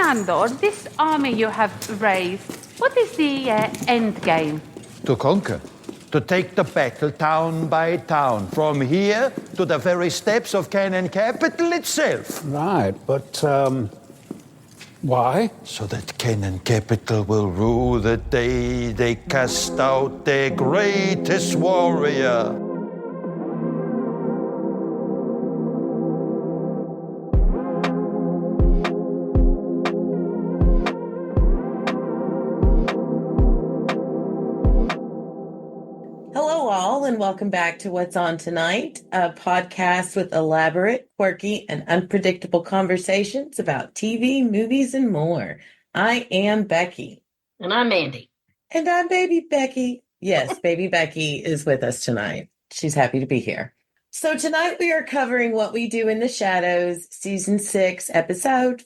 Nandor, this army you have raised, what is the end game? To conquer. To take the battle town by town, from here to the very steps of Canaan capital itself. Right, but why? So that Canaan capital will rule the day they cast out their greatest warrior. Hello, all, and welcome back to What's On Tonight, a podcast with elaborate, quirky, and unpredictable conversations about TV, movies, and more. I am Becky. And I'm Mandy. And I'm Baby Becky. Yes, Baby Becky is with us tonight. She's happy to be here. So tonight we are covering What We Do in the Shadows, Season 6, Episode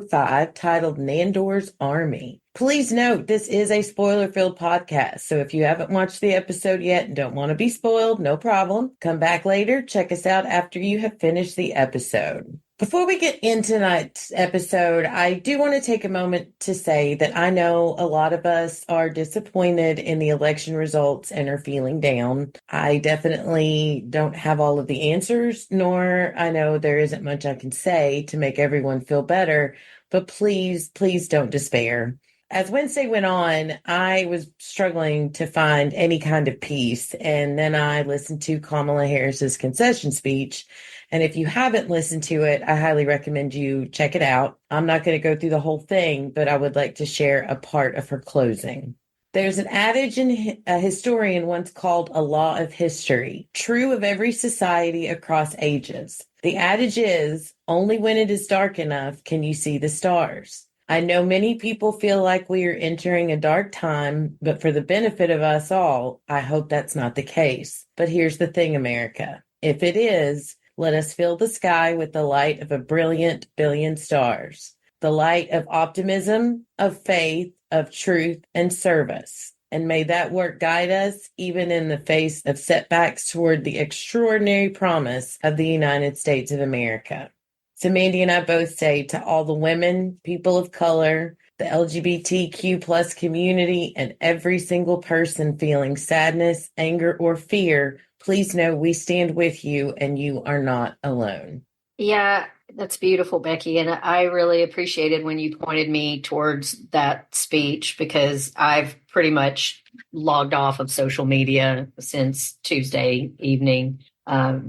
5, titled Nandor's Army. Please note, this is a spoiler-filled podcast, so if you haven't watched the episode yet and don't want to be spoiled, no problem. Come back later, check us out after you have finished the episode. Before we get into tonight's episode, I do want to take a moment to say that I know a lot of us are disappointed in the election results and are feeling down. I definitely don't have all of the answers, nor I know there isn't much I can say to make everyone feel better, but please, please don't despair. As Wednesday went on, I was struggling to find any kind of peace, and then I listened to Kamala Harris's concession speech. And if you haven't listened to it, I highly recommend you check it out. I'm not going to go through the whole thing, but I would like to share a part of her closing. There's an adage a historian once called a law of history, true of every society across ages. The adage is, only when it is dark enough can you see the stars. I know many people feel like we are entering a dark time, but for the benefit of us all, I hope that's not the case. But here's the thing, America. If it is, let us fill the sky with the light of a brilliant billion stars, the light of optimism, of faith, of truth, and service. And may that work guide us even in the face of setbacks toward the extraordinary promise of the United States of America. So Mandy and I both say to all the women, people of color, the LGBTQ plus community, and every single person feeling sadness, anger, or fear, please know we stand with you and you are not alone. Yeah, that's beautiful, Becky. And I really appreciated when you pointed me towards that speech, because I've pretty much logged off of social media since Tuesday evening,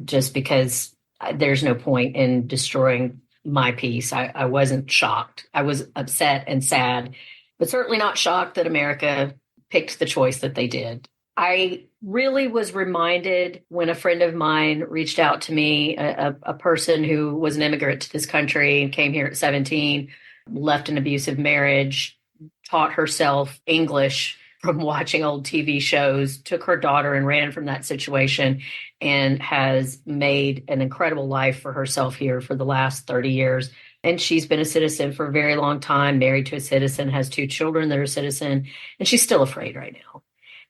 just because there's no point in destroying my peace. I wasn't shocked. I was upset and sad, but certainly not shocked that America picked the choice that they did. I really was reminded when a friend of mine reached out to me, a person who was an immigrant to this country and came here at 17, left an abusive marriage, taught herself English from watching old TV shows, took her daughter and ran from that situation, and has made an incredible life for herself here for the last 30 years. And she's been a citizen for a very long time, married to a citizen, has 2 children that are citizen, and she's still afraid right now.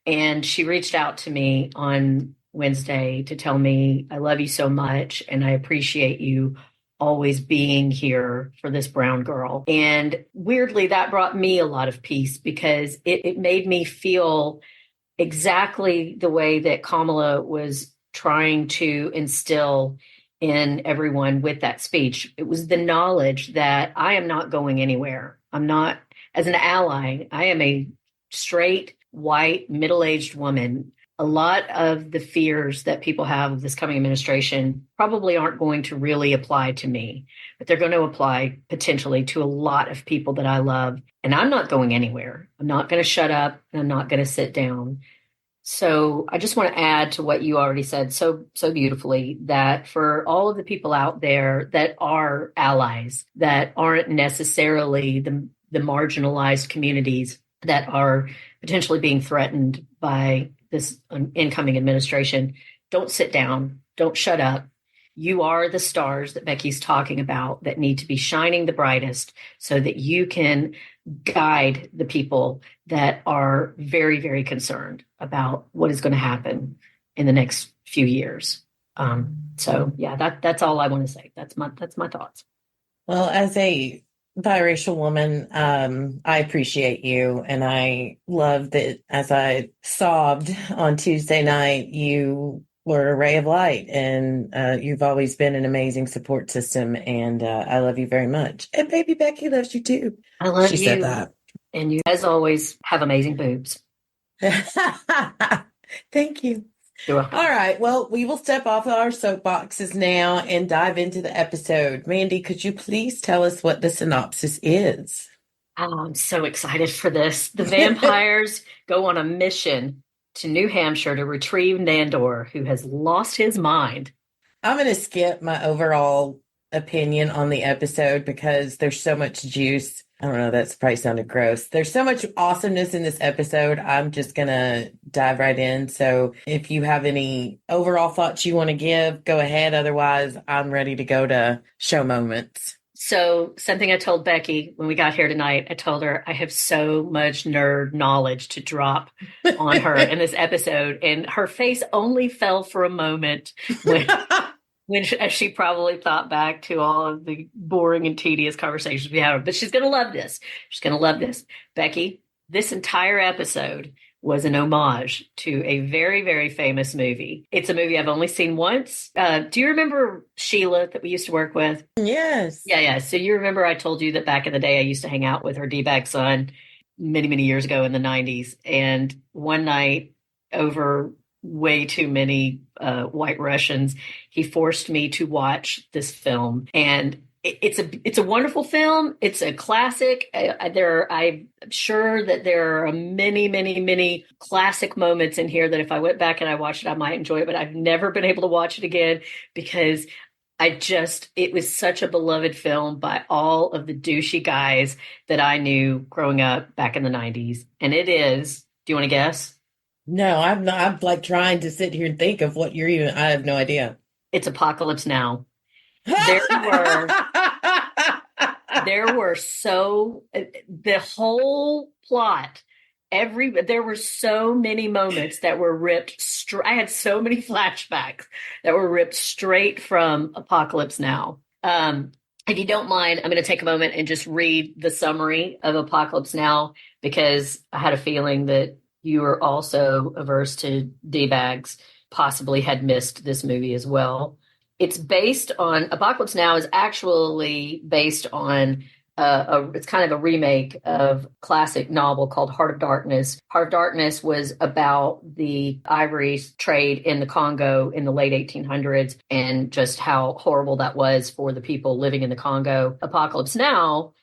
And she reached out to me on Wednesday to tell me, I love you so much, and I appreciate you always being here for this brown girl. And weirdly, that brought me a lot of peace, because it made me feel exactly the way that Kamala was trying to instill in everyone with that speech. It was the knowledge that I am not going anywhere. I'm not, as an ally, I am a straight, white, middle-aged woman. A lot of the fears that people have of this coming administration probably aren't going to really apply to me, but they're going to apply potentially to a lot of people that I love. And I'm not going anywhere. I'm not going to shut up, and I'm not going to sit down. So I just want to add to what you already said so beautifully, that for all of the people out there that are allies, that aren't necessarily the marginalized communities that are potentially being threatened by this incoming administration, don't sit down, don't shut up. You are the stars that Becky's talking about that need to be shining the brightest, so that you can guide the people that are very, very concerned about what is going to happen in the next few years. So yeah, that's all I want to say. That's my thoughts. Well, as a biracial woman. I appreciate you, and I love that as I sobbed on Tuesday night, you were a ray of light, and you've always been an amazing support system, and I love you very much. And baby Becky loves you too. I love She said you. And you, as always, have amazing boobs. that. Thank you. You're welcome. All right. Well, we will step off our soapboxes now and dive into the episode. Mandy, could you please tell us what the synopsis is? Oh, I'm so excited for this. The vampires go on a mission to New Hampshire to retrieve Nandor, who has lost his mind. I'm going to skip my overall opinion on the episode because there's so much juice. I don't know, that's probably sounded gross. There's so much awesomeness in this episode. I'm just going to dive right in. So if you have any overall thoughts you want to give, go ahead. Otherwise, I'm ready to go to show moments. So something I told Becky when we got here tonight, I told her I have so much nerd knowledge to drop on her in this episode. And her face only fell for a moment as she probably thought back to all of the boring and tedious conversations we had. But she's going to love this. She's going to love this. Becky, this entire episode was an homage to a very, very famous movie. It's a movie I've only seen once. Do you remember Sheila that we used to work with? Yes. Yeah. So you remember I told you that back in the day I used to hang out with her D-bag son many, many years ago in the 90s. And one night, over way too many White Russians, he forced me to watch this film. And it's a wonderful film. It's a classic. I'm sure that there are many, many, many classic moments in here that if I went back and I watched it, I might enjoy it. But I've never been able to watch it again because it was such a beloved film by all of the douchey guys that I knew growing up back in the 90s. And it is, do you want to guess? No, I'm not. I'm like trying to sit here and think of what you're even. I have no idea. It's Apocalypse Now. The whole plot, there were so many moments that were ripped I had so many flashbacks that were ripped straight from Apocalypse Now. If you don't mind, I'm going to take a moment and just read the summary of Apocalypse Now because I had a feeling that you are also averse to D-bags, possibly had missed this movie as well. It's based on, Apocalypse Now is actually based on, it's kind of a remake of a classic novel called Heart of Darkness. Heart of Darkness was about the ivory trade in the Congo in the late 1800s and just how horrible that was for the people living in the Congo. Apocalypse Now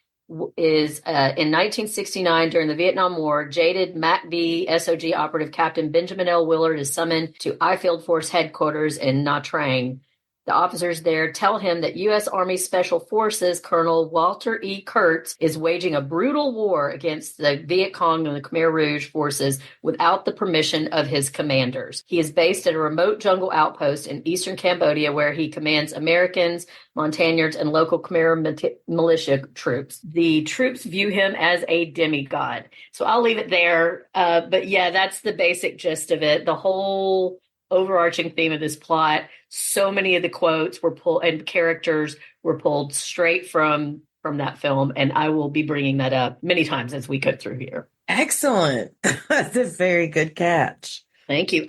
is in 1969 during the Vietnam War, jaded MACV SOG operative Captain Benjamin L. Willard is summoned to I Field Force headquarters in Nha Trang. The officers there tell him that U.S. Army Special Forces Colonel Walter E. Kurtz is waging a brutal war against the Viet Cong and the Khmer Rouge forces without the permission of his commanders. He is based at a remote jungle outpost in eastern Cambodia where he commands Americans, Montagnards, and local Khmer militia troops. The troops view him as a demigod. So I'll leave it there. But yeah, that's the basic gist of it. The whole overarching theme of this plot, so many of the quotes were pulled and characters were pulled straight from that film, and I will be bringing that up many times as we go through here. Excellent. That's a very good catch. Thank you.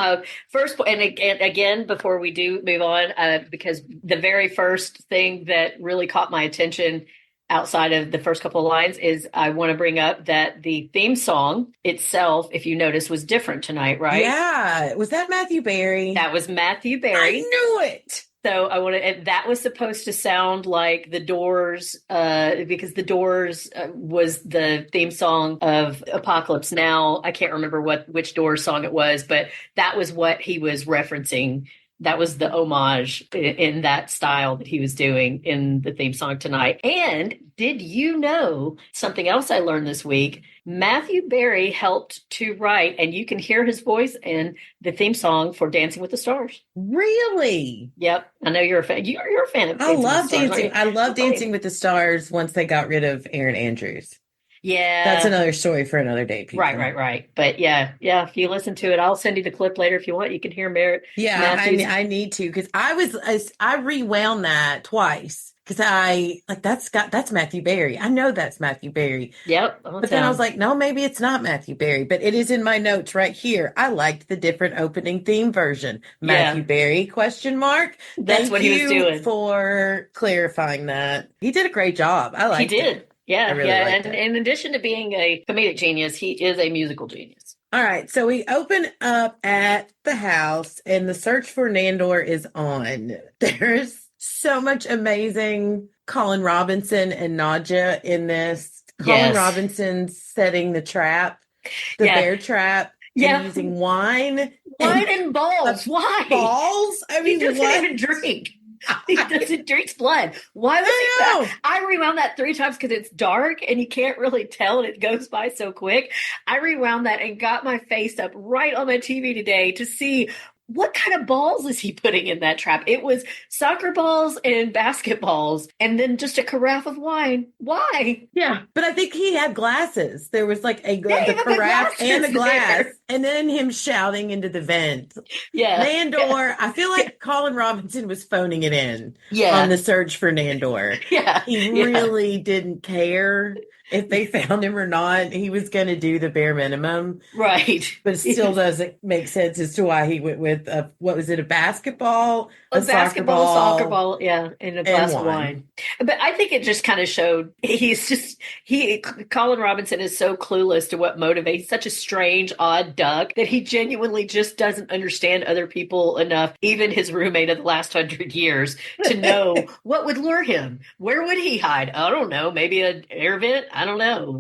First, and again, before we do move on, because the very first thing that really caught my attention outside of the first couple of lines is I want to bring up that the theme song itself, if you notice, was different tonight, right? Yeah. Was that Matthew Berry? That was Matthew Berry. I knew it. So and that was supposed to sound like The Doors, because The Doors was the theme song of Apocalypse Now. I can't remember which Doors song it was, but that was what he was referencing. That was the homage in that style that he was doing in the theme song tonight. And did you know something else I learned this week? Matthew Berry helped to write, and you can hear his voice in the theme song for Dancing with the Stars. Really? Yep. I know you're a fan. You're a fan of I Dancing love with the Stars, dancing. I love Dancing with the Stars once they got rid of Aaron Andrews. Yeah. That's another story for another day, people. Right. But yeah, if you listen to it, I'll send you the clip later if you want. You can hear Yeah, Matthew's. I need to because I rewound that twice because that's Matthew Berry. I know that's Matthew Berry. Yep. But then I was like, no, maybe it's not Matthew Berry, but it is in my notes right here. I liked the different opening theme version. Matthew Berry, question mark. That's what he was doing. For clarifying that. He did a great job. I liked it. He did. Yeah. I really liked it. In addition to being a comedic genius, he is a musical genius. All right, so we open up at the house and the search for Nandor is on. There's so much amazing Colin Robinson and Nadja in this. Colin Robinson's setting the trap, the bear trap, and using wine. And balls. Why? Balls? I mean, he doesn't even drink. He doesn't drink blood. Why was he? I rewound that 3 times because it's dark and you can't really tell and it goes by so quick. I rewound that and got my face up right on my TV today to see what kind of balls is he putting in that trap? It was soccer balls and basketballs and then just a carafe of wine. Why? Yeah, but I think he had glasses. There was like the carafe and the glass. And then him shouting into the vent. Yeah. Nandor, I feel like Colin Robinson was phoning it in on the search for Nandor. He really didn't care if they found him or not. He was going to do the bare minimum. Right. But it still doesn't make sense as to why he went with, what was it, a basketball? A basketball, soccer ball, and a glass of wine. But I think it just kind of showed Colin Robinson is so clueless to what motivates. He's such a strange, odd duck that he genuinely just doesn't understand other people enough, even his roommate of the last 100 years, to know what would lure him. Where would he hide? I don't know. Maybe an air vent? I don't know.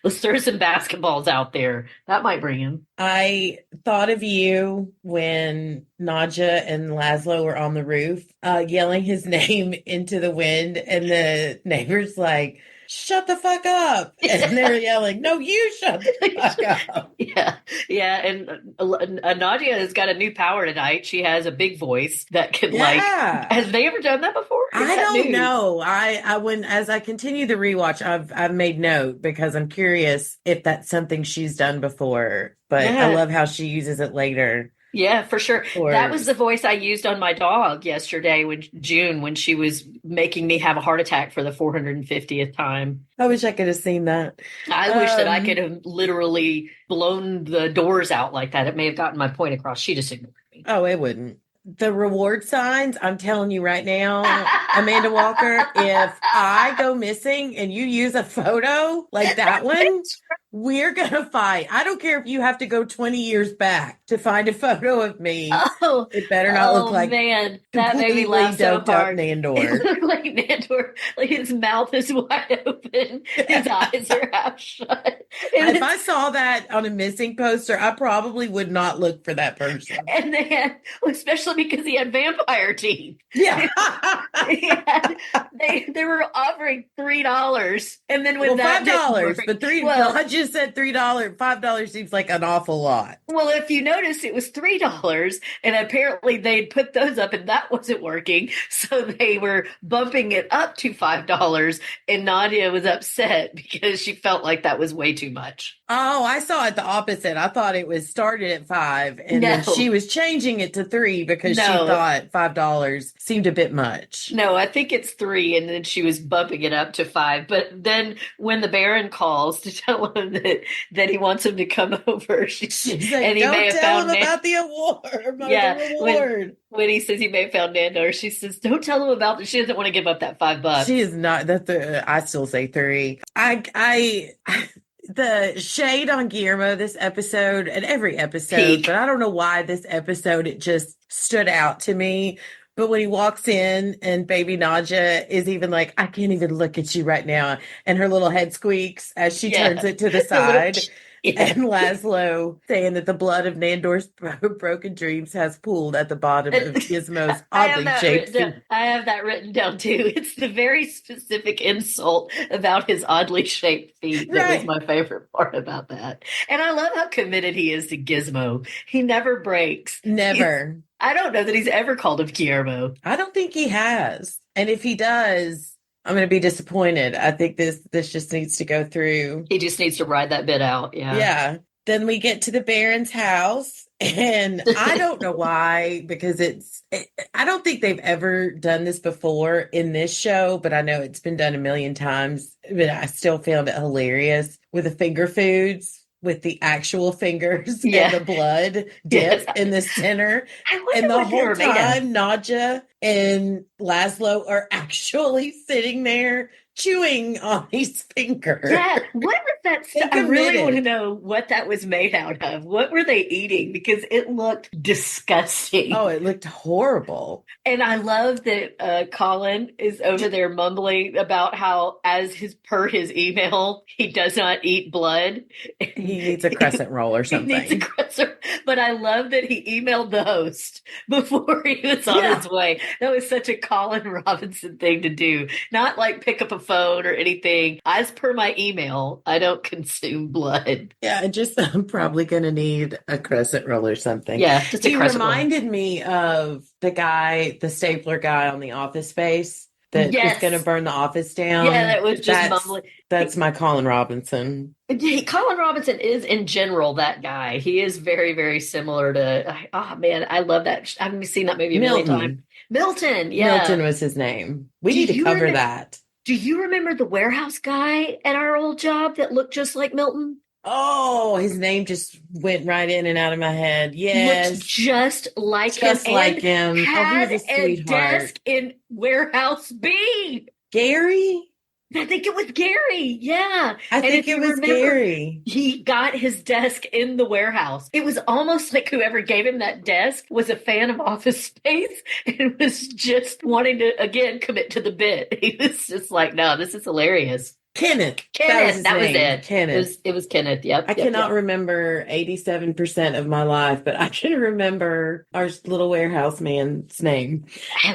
Let's throw some basketballs out there. That might bring him. I thought of you when Nadja and Laszlo were on the roof, yelling his name into the wind, and the neighbor's like, shut the fuck up. And they're yelling, no, you shut the fuck up. Yeah. And Nadia has got a new power tonight. She has a big voice that can has they ever done that before? I don't know. As I continue the rewatch, I've made note because I'm curious if that's something she's done before, but I love how she uses it later. Yeah, for sure. That was the voice I used on my dog yesterday when she was making me have a heart attack for the 450th time. I wish I could have seen that. I wish that I could have literally blown the doors out like that. It may have gotten my point across. She just ignored me. Oh, it wouldn't. The reward signs, I'm telling you right now, Amanda Walker, if I go missing and you use a photo like that one, we're going to fight. I don't care if you have to go 20 years back to find a photo of me. Oh, it better not look like man, that made me laugh so hard. Nandor. It looked like Nandor, like his mouth is wide open, his eyes are half shut. If I saw that on a missing poster, I probably would not look for that person. And they had, especially because he had vampire teeth. Yeah. They were offering $3. And then when that $5, but I just said $3. $5 seems like an awful lot. Well, if you notice, it was $3, and apparently they'd put those up, and that wasn't working, so they were bumping it up to $5. And Nadia was upset because she felt like that was way too much. Oh, I saw it the opposite. I thought it was started at $5, and then she was changing it to $3 because she thought $5 seemed a bit much. No, I think it's $3, and then she was bumping it up to $5. But then when the Baron calls to tell him that he wants him to come over, she's like, and he may have found about the award. The reward. When he says he may have found Nandor, she says, "Don't tell him about it." She doesn't want to give up that $5. She is not. I still say $3. The shade on Guillermo this episode and every episode, but I don't know why this episode it just stood out to me. But when he walks in and baby Nadja is even like, I can't even look at you right now. And her little head squeaks as she turns it to the side. And Laszlo saying that the blood of Nandor's broken dreams has pooled at the bottom of Gizmo's oddly shaped feet. I have that written down too. It's the very specific insult about his oddly shaped feet that was my favorite part about that. And I love how committed he is to Gizmo. He never breaks. Never. I don't know that he's ever called him Guillermo. I don't think he has. And if he does, I'm going to be disappointed. I think this just needs to go through. He just needs to ride that bit out. Yeah. Yeah. Then we get to the Baron's house, and I don't know why, because I don't think they've ever done this before in this show, but I know it's been done a million times. But I still found it hilarious with the finger foods. With the actual fingers Yeah. and the blood dip Yes. in the center. I wonder And the what they whole were made of. time, Nadja and Laszlo are actually sitting there chewing on his finger. Yeah, what was that They stuff? I really committed. want to know what that was made out of. What were they eating? Because it looked disgusting. Oh, it looked horrible. And I love that Colin is over there mumbling about how, per his email, he does not eat blood. He needs a crescent roll or He needs a something. crescent. But I love that he emailed the host before he was on his way. That was such a Colin Robinson thing to do. Not like pick up a phone or anything. As per my email, I don't consume blood. Yeah, I'm probably going to need a crescent roll or something. Yeah, just a He crescent roll. reminded me of the stapler guy on the Office Space that was Yes. going to burn the office down. Yeah, that was just mumbling. That's my Colin Robinson. Colin Robinson is in general that guy. He is very, very similar to. Oh man, I love that. I haven't seen that movie a million times. Milton, yeah. Milton was his name. We need to you cover remember- that. Do you remember the warehouse guy at our old job that looked just like Milton? Oh, his name just went right in and out of my head. Yes. Looked just like Just him. like and him. Oh, Had he was a a sweetheart. desk in warehouse B. Gary? I think it was Gary. Yeah. I And think if you it was remember, Gary. He got his desk in the warehouse. It was almost like whoever gave him that desk was a fan of Office Space and was just wanting to, again, commit to the bit. He was just like, no, this is hilarious. Kenneth. Kenneth, that was name. it. Kenneth. It was Kenneth, yep. I cannot remember 87% of my life, but I can remember our little warehouse man's name.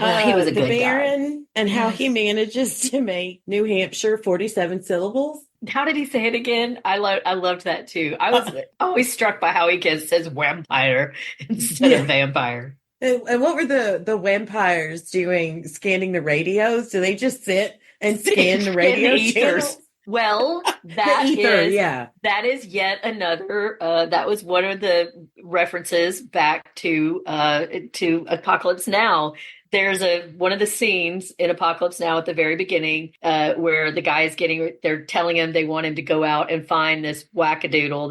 Well, he was a the good guy. Baron and how he manages to make New Hampshire 47 syllables. How did he say it again? I loved that too. I was always struck by how he says vampire instead of vampire. And what were the vampires doing, scanning the radios? Do they just sit and scan the radio channels? Well, that is yet another. That was one of the references back to Apocalypse Now. There's one of the scenes in Apocalypse Now at the very beginning where the guy they're telling him they want him to go out and find this wackadoodle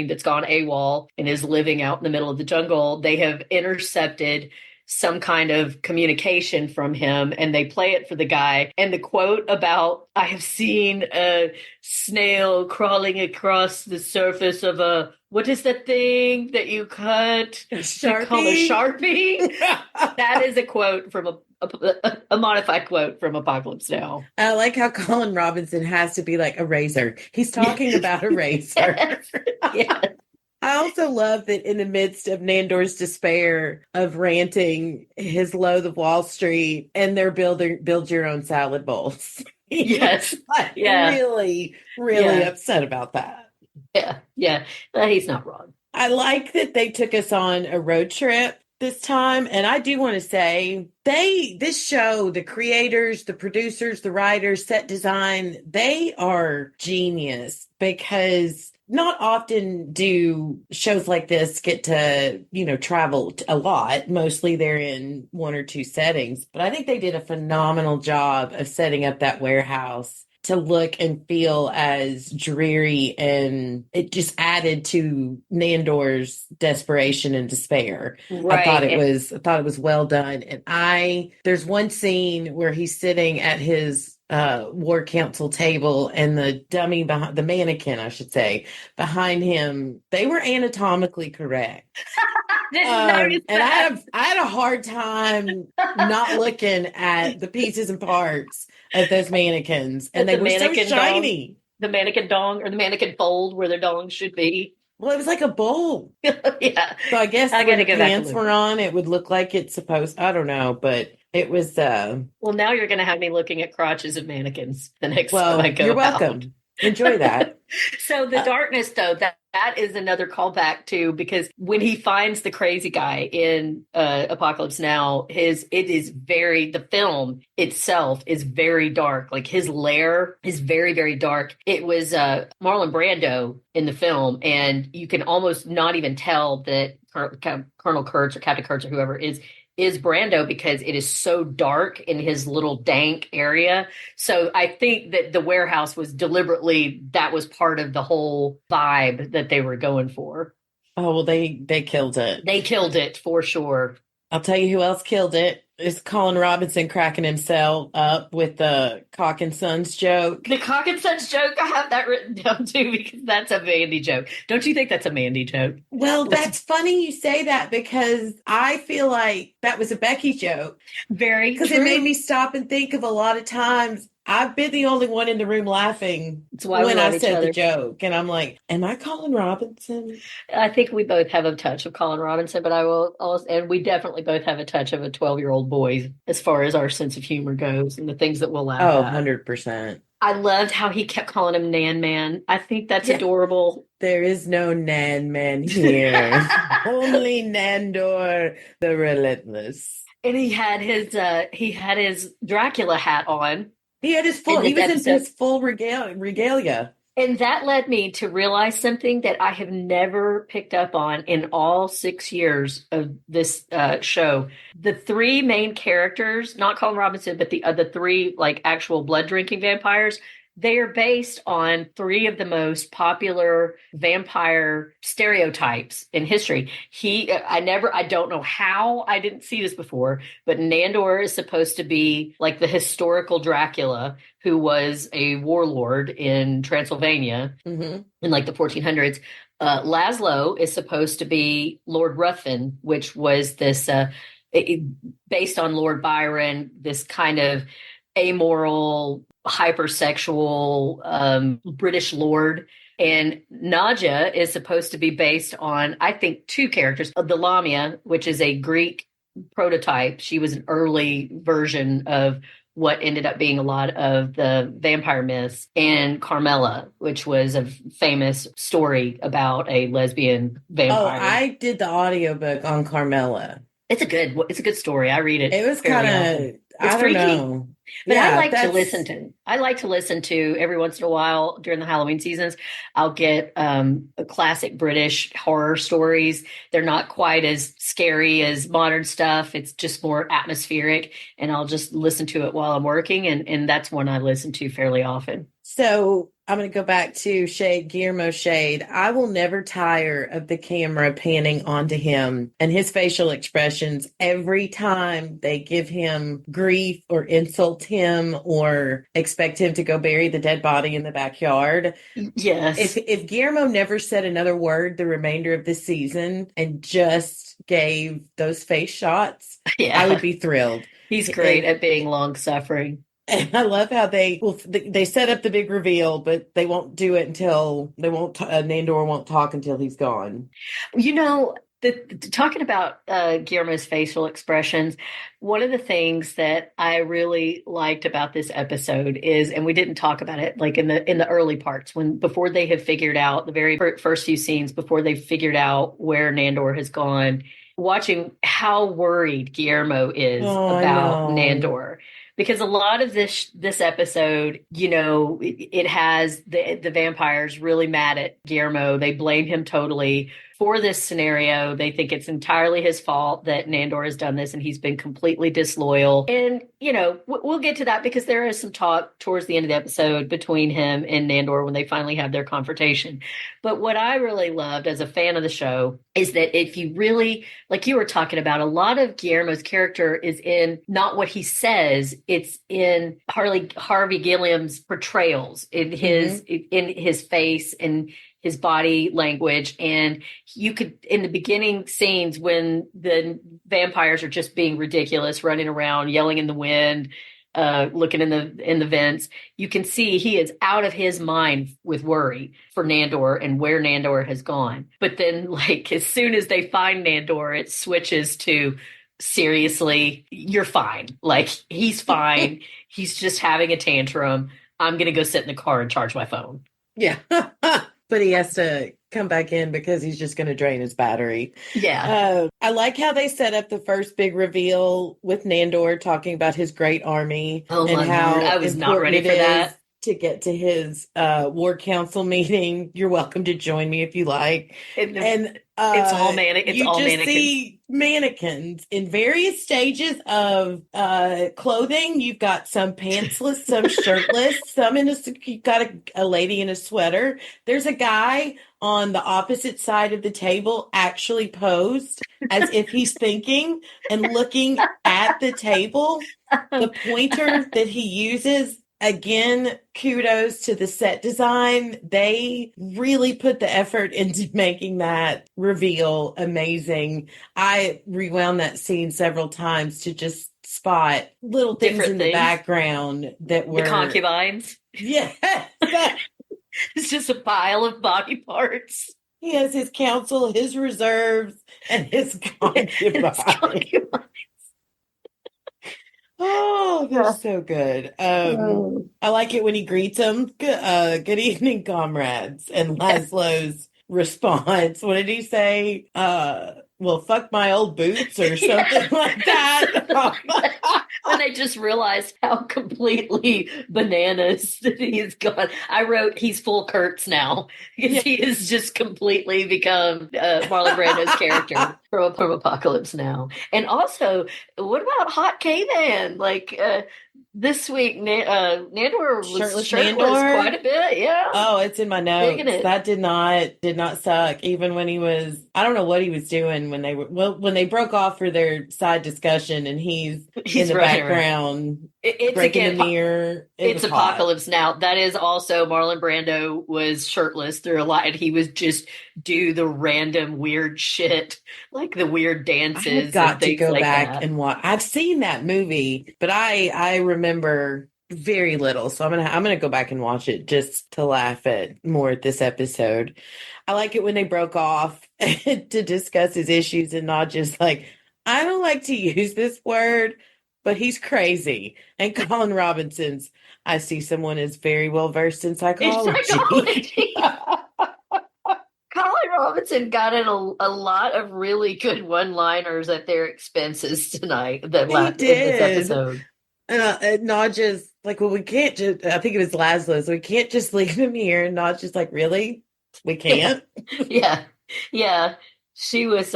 that's gone AWOL and is living out in the middle of the jungle. They have intercepted some kind of communication from him and they play it for the guy. And the quote about, I have seen a snail crawling across the surface of what is that thing that you cut? Sharpie? Called a Sharpie? That is a quote from a modified quote from Apocalypse Now. I like how Colin Robinson has to be like a razor. He's talking about a razor. Yeah. I also love that in the midst of Nandor's despair of ranting his loathe of Wall Street and their build your own salad bowls. Yes. Like, Yeah. really upset about that. Yeah. He's not wrong. I like that they took us on a road trip this time. And I do want to say this show, the creators, the producers, the writers, set design, they are genius because not often do shows like this get to, travel a lot. Mostly they're in one or two settings, but I think they did a phenomenal job of setting up that warehouse to look and feel as dreary, and it just added to Nandor's desperation and despair. Right. I thought it was well done. And there's one scene where he's sitting at his war council table and the dummy behind the mannequin, I should say, behind him, they were anatomically correct. And I had a hard time not looking at the pieces and parts of those mannequins, and they were so shiny. The mannequin dong or the mannequin fold where their dong should be. Well, it was like a bowl. Yeah. So I guess I when gotta the go back pants and were on, it would look like it's supposed. I don't know, but it was. Well, now you're going to have me looking at crotches of mannequins the next time I go you're out. welcome. Enjoy that. So the darkness, though, That is another callback too, because when he finds the crazy guy in Apocalypse Now, the film itself is very dark. Like his lair is very, very dark. It was Marlon Brando in the film, and you can almost not even tell that Colonel Kurtz or Captain Kurtz or whoever is Brando, because it is so dark in his little dank area. So I think that the warehouse was deliberately, that was part of the whole vibe that they were going for. Oh, well, they killed it. They killed it for sure. I'll tell you who else killed it. Is Colin Robinson cracking himself up with the cock and sons joke. The cock and sons joke, I have that written down too, because that's a Mandy joke. Don't you think that's a Mandy joke? Well, that's funny you say that, because I feel like that was a Becky joke. Very Because it made me stop and think of a lot of times I've been the only one in the room laughing when I said the joke. And I'm like, am I Colin Robinson? I think we both have a touch of Colin Robinson, but I will also, and we definitely both have a touch of a 12-year-old boy as far as our sense of humor goes and the things that we'll laugh at. 100%. I loved how he kept calling him Nan Man. I think that's adorable. There is no Nan Man here. Only Nandor the Relentless. And he had his Dracula hat on. He had his full, he was in his full regalia. And that led me to realize something that I have never picked up on in all 6 years of this show. The three main characters, not Colin Robinson, but the three like actual blood drinking vampires, they are based on three of the most popular vampire stereotypes in history. I don't know how I didn't see this before, but Nandor is supposed to be like the historical Dracula who was a warlord in Transylvania in like the 1400s. Laszlo is supposed to be Lord Ruthven, which was this based on Lord Byron, this kind of amoral, hypersexual British lord. And Naja is supposed to be based on, I think, two characters. The Lamia, which is a Greek prototype. She was an early version of what ended up being a lot of the vampire myths, and Carmela, which was a famous story about a lesbian vampire. Oh, I did the audiobook on Carmela. It's a good story. I read it. It was kind of, I don't know. But yeah, I like to listen to every once in a while during the Halloween seasons. I'll get classic British horror stories. They're not quite as scary as modern stuff. It's just more atmospheric, and I'll just listen to it while I'm working. And that's one I listen to fairly often. So I'm going to go back to Guillermo Shade. I will never tire of the camera panning onto him and his facial expressions every time they give him grief or insult him or expect him to go bury the dead body in the backyard. Yes. If Guillermo never said another word the remainder of the season and just gave those face shots, I would be thrilled. He's great at being long-suffering. And I love how they set up the big reveal, but they won't do it until Nandor won't talk until he's gone. You know, talking about Guillermo's facial expressions, one of the things that I really liked about this episode is, and we didn't talk about it like in the early parts, before they have figured out the very first few scenes, before they figured out where Nandor has gone, watching how worried Guillermo is about Nandor. Because a lot of this episode, you know, it has the vampires really mad at Guillermo. They blame him totally for this scenario. They think it's entirely his fault that Nandor has done this and he's been completely disloyal. And, you know, we'll get to that because there is some talk towards the end of the episode between him and Nandor when they finally have their confrontation. But what I really loved as a fan of the show is that if you really, like you were talking about, a lot of Guillermo's character is in not what he says, it's in Harvey Gilliam's portrayals, in his face and his body language. And you could, in the beginning scenes when the vampires are just being ridiculous, running around, yelling in the wind, looking in the vents, you can see he is out of his mind with worry for Nandor and where Nandor has gone. But then, like, as soon as they find Nandor, it switches to, seriously, you're fine. Like, he's fine. He's just having a tantrum. I'm going to go sit in the car and charge my phone. Yeah. But he has to come back in because he's just going to drain his battery. Yeah. I like how they set up the first big reveal with Nandor talking about his great army Oh and my how Lord. I was not important ready it for is that. to get to his war council meeting. You're welcome to join me if you like. And It's you all just mannequins. see mannequins in various stages of clothing. You've got some pantsless, some shirtless, some in a, you've got a lady in a sweater. There's a guy on the opposite side of the table actually posed as if he's thinking and looking at the table. The pointer that he uses, again, kudos to the set design. They really put the effort into making that reveal amazing. I rewound that scene several times to just spot little things Different in the things. background that The were, concubines. yes. It's just a pile of body parts. He has his council, his reserves, and his It's concubine. concubines. Oh, they're so good. I like it when he greets them. Good evening, comrades. And Laszlo's response, what did he say? Well, fuck my old boots or something like that. When I just realized how completely bananas that he's gone. I wrote, he's full Kurtz now because Yeah. he has just completely become Marlon Brando's character from Apocalypse Now. And also, what about Hot K-Man? Like, this week, Nandor was Shirtless shirtless Nandor? quite a bit. Yeah. Oh, it's in my Digging notes. it. That did not suck. Even when he was, I don't know what he was doing when when they broke off for their side discussion and he's in the running around. background It's breaking again, the mirror. it's Was hot. Apocalypse Now. That is also Marlon Brando was shirtless through a lot, and he was just do the random weird shit, like the weird dances I have got and to things go like back that. and watch. I've seen that movie, but I remember very little. So I'm gonna go back and watch it just to laugh at more at this episode. I like it when they broke off to discuss his issues and not just like, I don't like to use this word, but he's crazy. And Colin Robinson's, I see someone is very well versed in In psychology. psychology, Colin Robinson got in a lot of really good one-liners at their expenses tonight. He In this did. episode. And not just like, well, we can't just, I think it was Laszlo, so we can't just leave him here. And not just like, really? We can't? Yeah, yeah. She was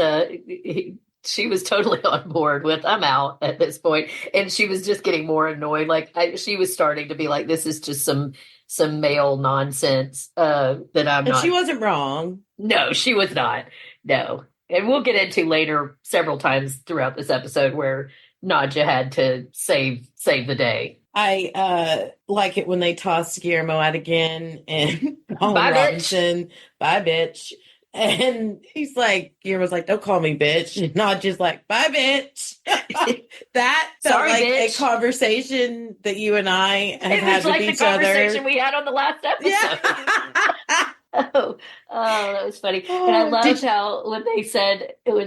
she was totally on board with I'm out at this point, and she was just getting more annoyed. Like she was starting to be like, this is just some male nonsense that I'm And not. she wasn't wrong. No, she was not. No, and we'll get into later several times throughout this episode where Nadja had to save the day. I like it when they toss Guillermo out again and Colin Bye, bitch. Robinson, bye, bitch. And he's like, Guillermo's like, don't call me bitch. And not just like, bye, bitch. That felt Sorry, like bitch. a conversation that you and I have It had was with like the each other. conversation we had on the last episode. Yeah. Oh, that was funny. And I loved how when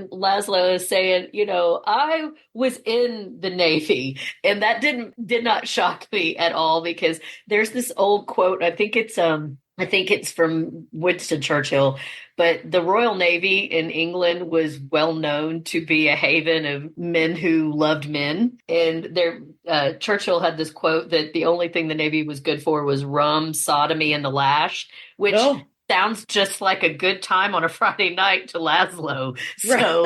Laszlo is saying, I was in the Navy, and that did not shock me at all because there's this old quote. I think it's from Winston Churchill, but the Royal Navy in England was well known to be a haven of men who loved men. And Churchill had this quote that the only thing the Navy was good for was rum, sodomy, and the lash, which sounds just like a good time on a Friday night to Laszlo. So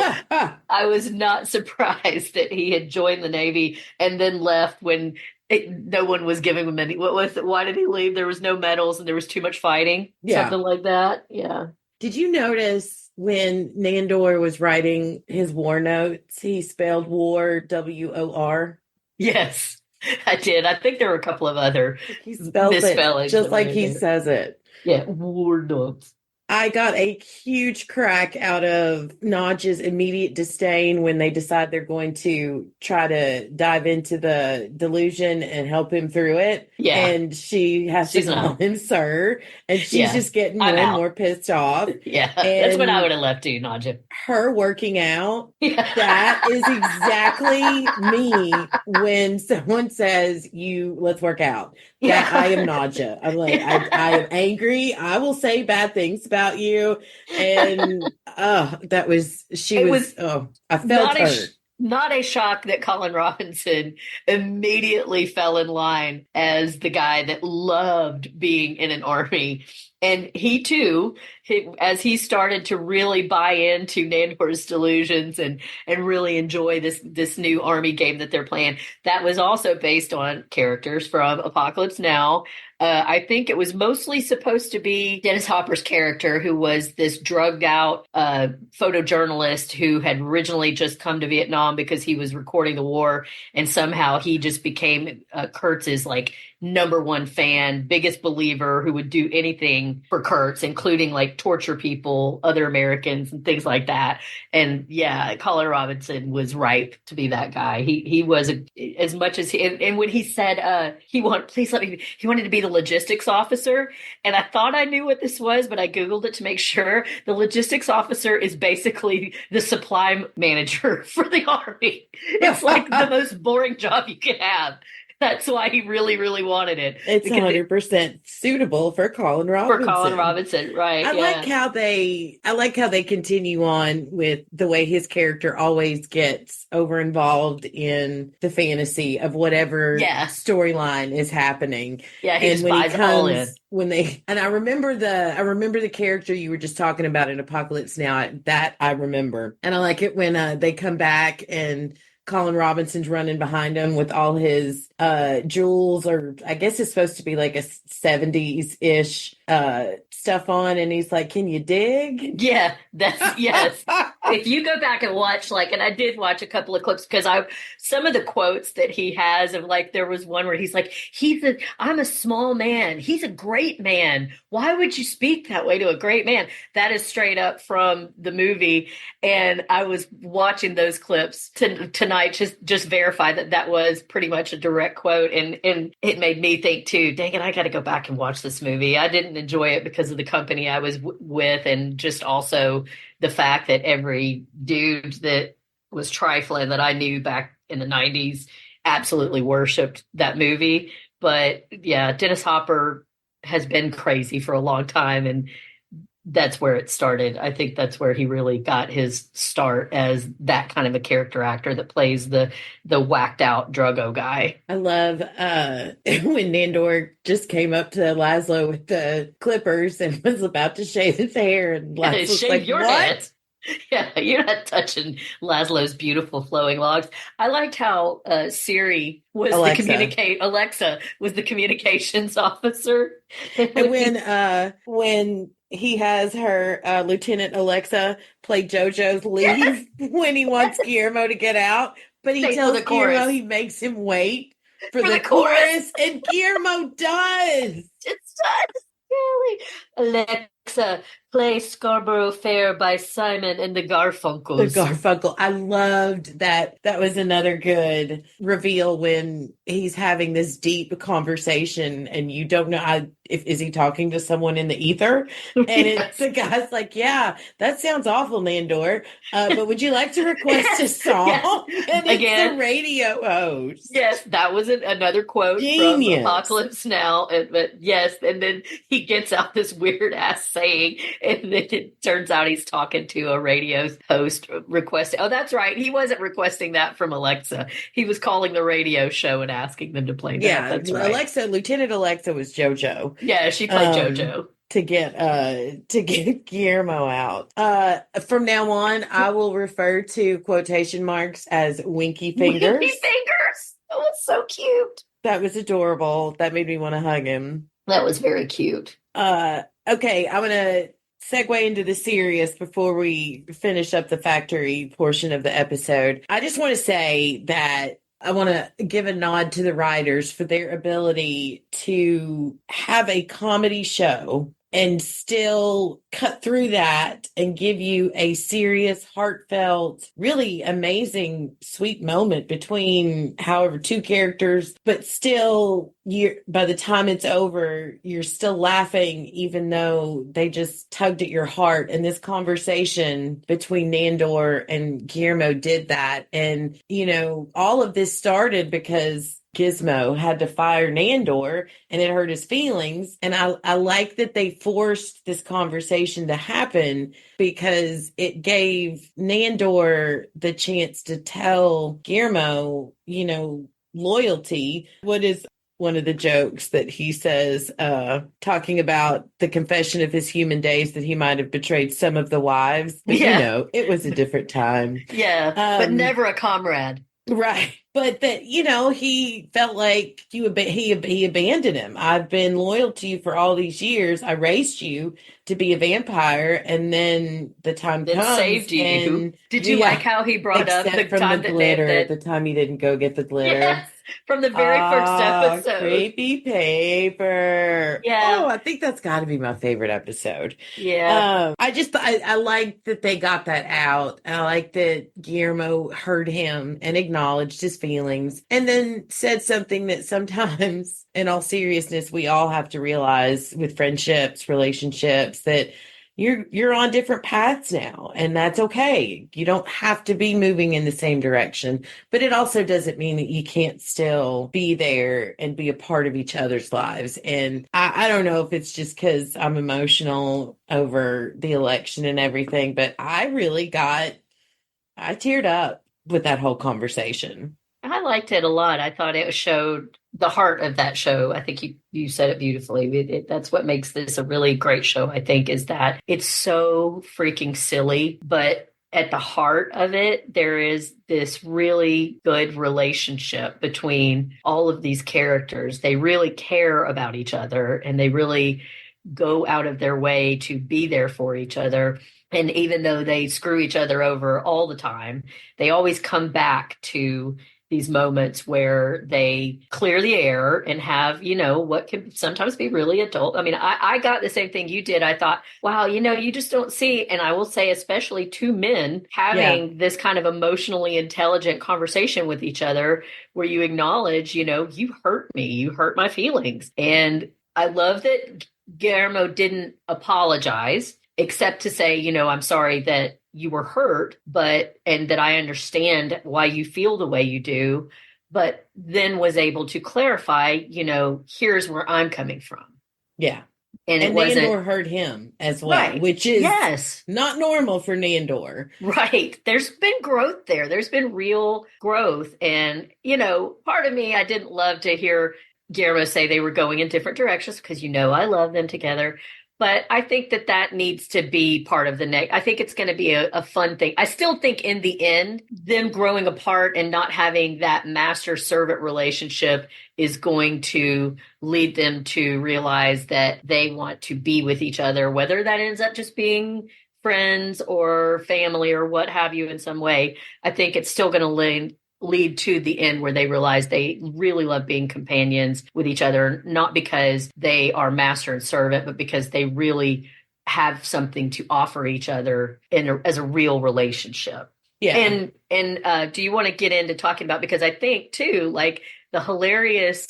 I was not surprised that he had joined the Navy and then left when no one was giving him any. What was it? Why did he leave? There was no medals and there was too much fighting. Yeah. Something like that. Yeah. Did you notice when Nandor was writing his war notes, he spelled war WOR? Yes, I did. I think there were a couple of other He spells it misspellings just like that he were there. says it. Yeah, war notes. I got a huge crack out of Nodge's immediate disdain when they decide they're going to try to dive into the delusion and help him through it. Yeah. And she has to call him sir. And she's just getting more and more pissed off. Yeah. That's what I would have left too, Nadja. Her working out. Yeah. That is exactly me when someone says, let's work out. That I am Nadja. I'm like, I am angry. I will say bad things about about you. And I felt her. Not a shock that Colin Robinson immediately fell in line as the guy that loved being in an army. And he too, as he started to really buy into Nandor's delusions and really enjoy this new army game that they're playing, that was also based on characters from Apocalypse Now. I think it was mostly supposed to be Dennis Hopper's character, who was this drugged out photojournalist who had originally just come to Vietnam because he was recording the war. And somehow he just became Kurtz's like number one fan, biggest believer, who would do anything for Kurtz, including like torture people, other Americans and things like that. And yeah, Colin Robinson was ripe to be that guy. He was as much as and when he said he wanted to be the logistics officer. And I thought I knew what this was, but I Googled it to make sure. The logistics officer is basically the supply manager for the army. It's like the most boring job you could have. That's why he really, really wanted it. It's 100% suitable for Colin Robinson. For Colin Robinson, right? I like how they continue on with the way his character always gets over involved in the fantasy of whatever storyline is happening. Yeah, he just buys it all in. I remember the character you were just talking about in Apocalypse Now. That I remember, and I like it when they come back and Colin Robinson's running behind him with all his jewels, or I guess it's supposed to be like a 70s-ish stuff on, and he's like, "Can you dig?" Yeah, yes. If you go back and watch, and I did watch a couple of clips because some of the quotes that he has of there was one where he's like, "I'm a small man. He's a great man. Why would you speak that way to a great man?" That is straight up from the movie. And I was watching those clips tonight, just verify that was pretty much a direct quote. And it made me think too, dang it, I got to go back and watch this movie. I didn't enjoy it because of the company I was with, and just also the fact that every dude that was trifling that I knew back in the 90s absolutely worshipped that movie. But yeah, Dennis Hopper has been crazy for a long time, and that's where it started. I think that's where he really got his start as that kind of a character actor that plays the whacked out Drogo guy. I love when Nandor just came up to Laszlo with the clippers and was about to shave his hair, and Laszlo's shave like, your "What?" head. Yeah, you're not touching Laszlo's beautiful flowing locks. I liked how Alexa was the communications officer. And when he has her Lieutenant Alexa play JoJo's leave when he wants Guillermo to get out, but he tells Guillermo he makes him wait for the chorus, and Guillermo does. It's done. Really? Alexa, play Scarborough Fair by Simon and the Garfunkels. The Garfunkel. I loved that. That was another good reveal when he's having this deep conversation and you don't know is he talking to someone in the ether? And the guy's like, "Yeah, that sounds awful, Nandor. But would you like to request a song?" Yes. And it's the radio host. Yes, that was another quote from Apocalypse Now. But yes, and then he gets out this weird ass saying, and then it turns out he's talking to a radio host requesting. Oh, that's right. He wasn't requesting that from Alexa. He was calling the radio show and asking them to play that. Yeah, that's right. Lieutenant Alexa was JoJo. Yeah, she played JoJo. To get Guillermo out. From now on, I will refer to quotation marks as winky fingers. Winky fingers. That was so cute. That was adorable. That made me want to hug him. That was very cute. Okay, I'm going to segue into the serious before we finish up the factory portion of the episode. I just want to say that I want to give a nod to the writers for their ability to have a comedy show and still cut through that and give you a serious, heartfelt, really amazing, sweet moment between two characters, but still by the time it's over, you're still laughing, even though they just tugged at your heart. And this conversation between Nandor and Guillermo did that. And, all of this started because Gizmo had to fire Nandor and it hurt his feelings. And I like that they forced this conversation to happen because it gave Nandor the chance to tell Guillermo, loyalty. What is one of the jokes that he says, talking about the confession of his human days that he might have betrayed some of the wives? But Yeah. it was a different time. Yeah. But never a comrade. Right. But that, he felt like he abandoned him. I've been loyal to you for all these years. I raised you to be a vampire, and then the time That comes saved you. and Did you like how he brought up the except from time the that glitter, the time he didn't go get the glitter. Yes, from the very first episode. Creepy paper. Yeah. Oh, I think that's got to be my favorite episode. Yeah. I like that they got that out. I like that Guillermo heard him and acknowledged his feelings and then said something that sometimes, in all seriousness, we all have to realize with friendships, relationships, that you're on different paths now, and that's okay. You don't have to be moving in the same direction, but it also doesn't mean that you can't still be there and be a part of each other's lives. And I don't know if it's just because I'm emotional over the election and everything, but I teared up with that whole conversation. I liked it a lot. I thought it showed the heart of that show. I think you said it beautifully. That's what makes this a really great show, I think, is that it's so freaking silly, but at the heart of it, there is this really good relationship between all of these characters. They really care about each other and they really go out of their way to be there for each other. And even though they screw each other over all the time, they always come back to these moments where they clear the air and have, what can sometimes be really adult. I mean, I got the same thing you did. I thought, wow, you just don't see, and I will say, especially two men having this kind of emotionally intelligent conversation with each other where you acknowledge, you hurt me, you hurt my feelings. And I love that Guillermo didn't apologize except to say, I'm sorry that you were hurt, and that I understand why you feel the way you do, but then was able to clarify, here's where I'm coming from. Yeah. And it Nandor hurt him as well, right, which is yes, not normal for Nandor. Right. There's been growth there. There's been real growth. And, part of me, I didn't love to hear Guillermo say they were going in different directions because, I love them together. But I think that needs to be part of the next. I think it's going to be a fun thing. I still think in the end, them growing apart and not having that master-servant relationship is going to lead them to realize that they want to be with each other, whether that ends up just being friends or family or what have you in some way. I think it's still going to lead to the end where they realize they really love being companions with each other, not because they are master and servant, but because they really have something to offer each other as a real relationship. Yeah. And do you want to get into talking about, because I think too, like the hilarious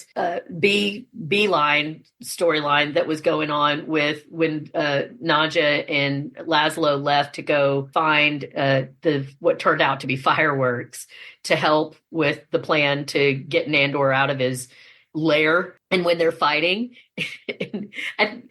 beeline storyline that was going on with when Naja and Laszlo left to go find what turned out to be fireworks to help with the plan to get Nandor out of his lair. And when they're fighting, and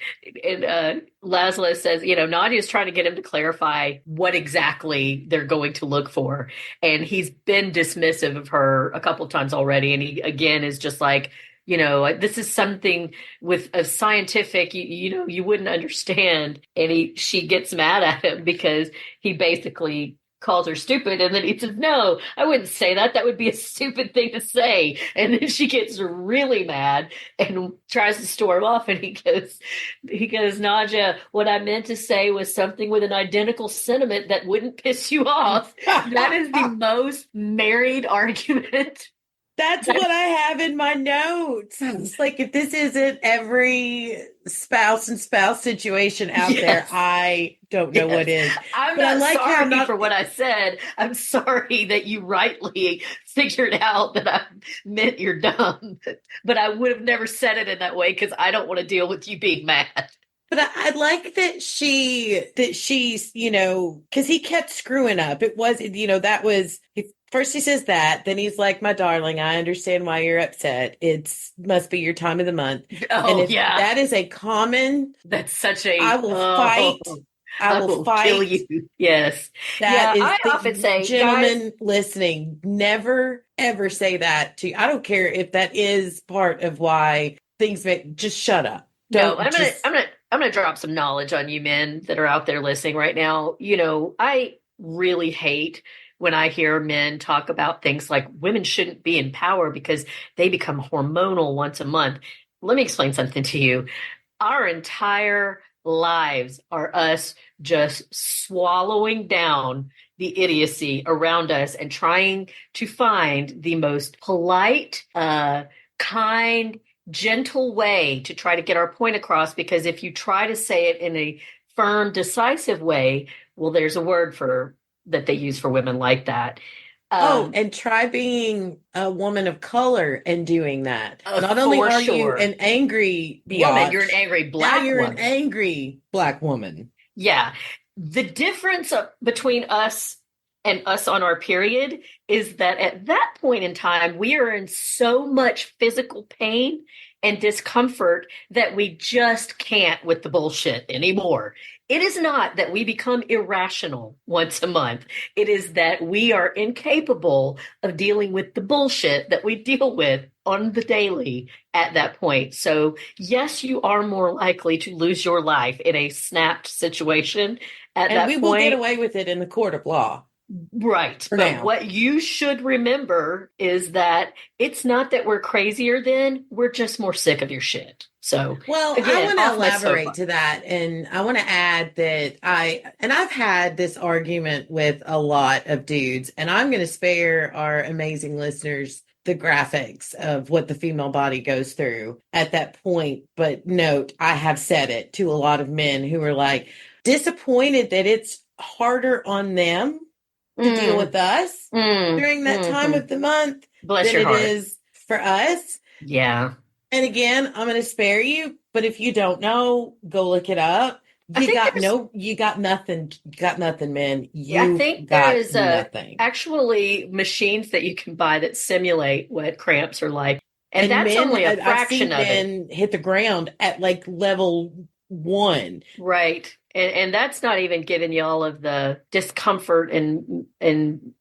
Laszlo says, Nadia's trying to get him to clarify what exactly they're going to look for. And he's been dismissive of her a couple of times already. And he, again, is just like, this is something with a scientific, you wouldn't understand. And she gets mad at him because he basically calls her stupid, and then he says, no, I wouldn't say that. That would be a stupid thing to say. And then she gets really mad and tries to storm off, and he goes, Naja, what I meant to say was something with an identical sentiment that wouldn't piss you off. That is the most married argument. That's what I have in my notes. It's like, if this isn't every spouse and spouse situation out there, I don't know what is. I'm but not I like sorry for what I said. I'm sorry that you rightly figured out that I meant you're dumb. But I would have never said it in that way because I don't want to deal with you being mad. But I like that she's, because he kept screwing up. It was, that was, First he says that, then he's like, my darling, I understand why you're upset. It's must be your time of the month. And Oh if yeah, that is a common, that's such I a will fight. I I will will kill fight. you. Yes, That yeah. is I often the say, guys, gentleman listening. Never ever say that to you. I don't care if that is part of why things make, just shut up. no, Don't just, I'm gonna drop some knowledge on you men that are out there listening right now. I really hate when I hear men talk about things like women shouldn't be in power because they become hormonal once a month. Let me explain something to you. Our entire lives are us just swallowing down the idiocy around us and trying to find the most polite, kind, gentle way to try to get our point across. Because if you try to say it in a firm, decisive way, well, there's a word for that they use for women like that. oh, Um, and try being a woman of color and doing that. Not only for are you sure. an angry Woman, you're an biatch, angry now black you're an woman. angry black woman. Yeah. The difference between us and us on our period is that at that point in time, we are in so much physical pain and discomfort that we just can't with the bullshit anymore. It is not that we become irrational once a month. It is that we are incapable of dealing with the bullshit that we deal with on the daily at that point. So, yes, you are more likely to lose your life in a snapped situation at And we that will get point. away with it in the court of law Right. for But now. what you should remember is that it's not that we're crazier then, we're just more sick of your shit. So, Well, I again, want to off my elaborate soapbox. to that. And I want to add that and I've had this argument with a lot of dudes, and I'm going to spare our amazing listeners the graphics of what the female body goes through at that point. But note, I have said it to a lot of men who are like disappointed that it's harder on them to deal Mm, with us during that time mhm. of the month Bless than your it heart. is for us. Yeah. And again, I'm going to spare you, but if you don't know, go look it up. I think there's You got nothing, man. I You've think there got is nothing. actually machines that you can buy that simulate what cramps are like. And And that's men, only a I've fraction seen of it. men hit the ground at like level 1. Right. And that's not even giving you all of the discomfort and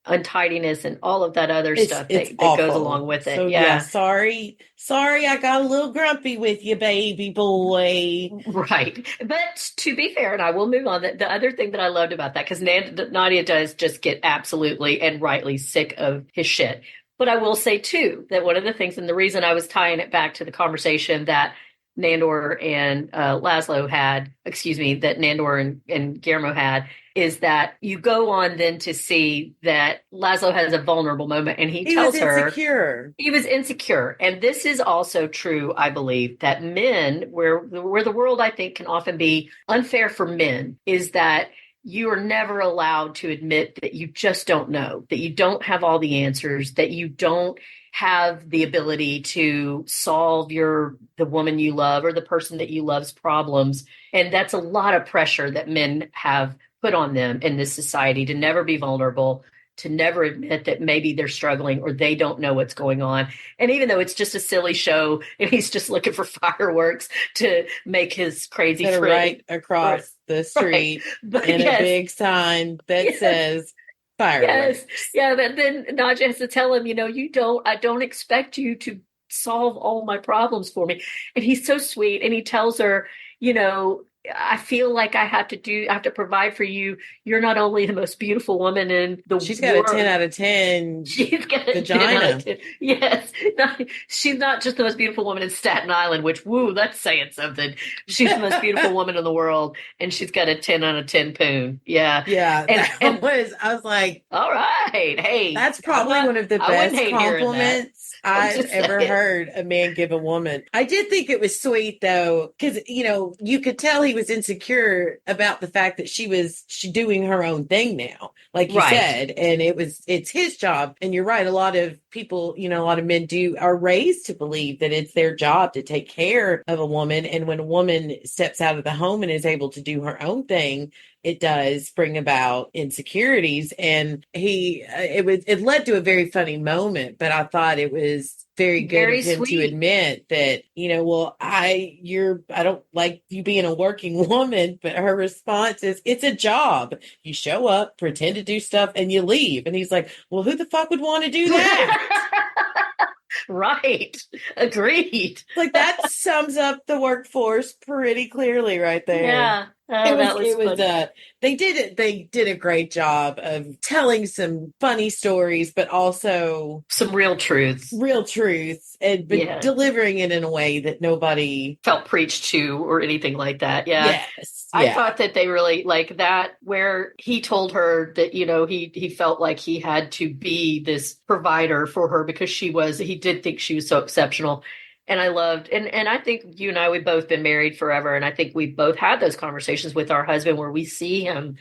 untidiness and all of that other stuff It's that goes along awful. with it. So yeah, Yeah. sorry, I got a little grumpy with you, baby boy. Right. But to be fair, and I will move on, the other thing that I loved about that, because Nadia does just get absolutely and rightly sick of his shit. But I will say too that one of the things, and the reason I was tying it back to the conversation that Nandor and Laszlo had, excuse me, that Nandor and Guillermo had, is that you go on then to see that Laszlo has a vulnerable moment and he He was tells her insecure. he was insecure. And this is also true, I believe, that men, where the world I think can often be unfair for men, is that you are never allowed to admit that you just don't know, that you don't have all the answers, that you don't have the ability to solve the woman you love or the person that you love's problems. And that's a lot of pressure that men have put on them in this society to never be vulnerable, to never admit that maybe they're struggling or they don't know what's going on. And even though it's just a silly show and he's just looking for fireworks to make his crazy That are friend, right across the right. street But and a yes, big sign that yes, says yes. fireworks. Yeah, but then Naja has to tell him, I don't expect you to solve all my problems for me. And he's so sweet. And he tells her, you know, I feel like I have to provide for you. You're not only the most beautiful woman in the She's got a 10 world. out of 10 She's got a 10 out of vagina. 10. Yes. She's not just the most beautiful woman in Staten Island, which, woo, that's saying something. She's the most beautiful woman in the world, and she's got a 10 out of 10 poon. Yeah. Yeah, And I was like, all right. Hey, that's probably one of the I wouldn't best hate hearing that. compliments I'm I've just ever saying. heard a man give a woman. I did think it was sweet though, because you could tell he was insecure about the fact that she doing her own thing now, like you Right. said, and it's his job. And you're right. A lot of people, a lot of men are raised to believe that it's their job to take care of a woman. And when a woman steps out of the home and is able to do her own thing, it does bring about insecurities. And it led to a very funny moment, but I thought it was very good Very of him to sweet. admit that, well, I don't like you being a working woman, but her response is, it's a job. You show up, pretend to do stuff, and you leave. And he's like, well, who the fuck would want to do that? Right. Agreed. Like, that sums up the workforce pretty clearly right there. Yeah. Oh, that was funny. They did a great job of telling some funny stories, but also Some real truths. but delivering it in a way that nobody felt preached to or anything like that. Yeah. Yes. I thought that they really like that, where he told her that, he felt like he had to be this provider for her because he did think she was so exceptional. And I loved, and I think you and I, we've both been married forever. And I think we've both had those conversations with our husband where we see him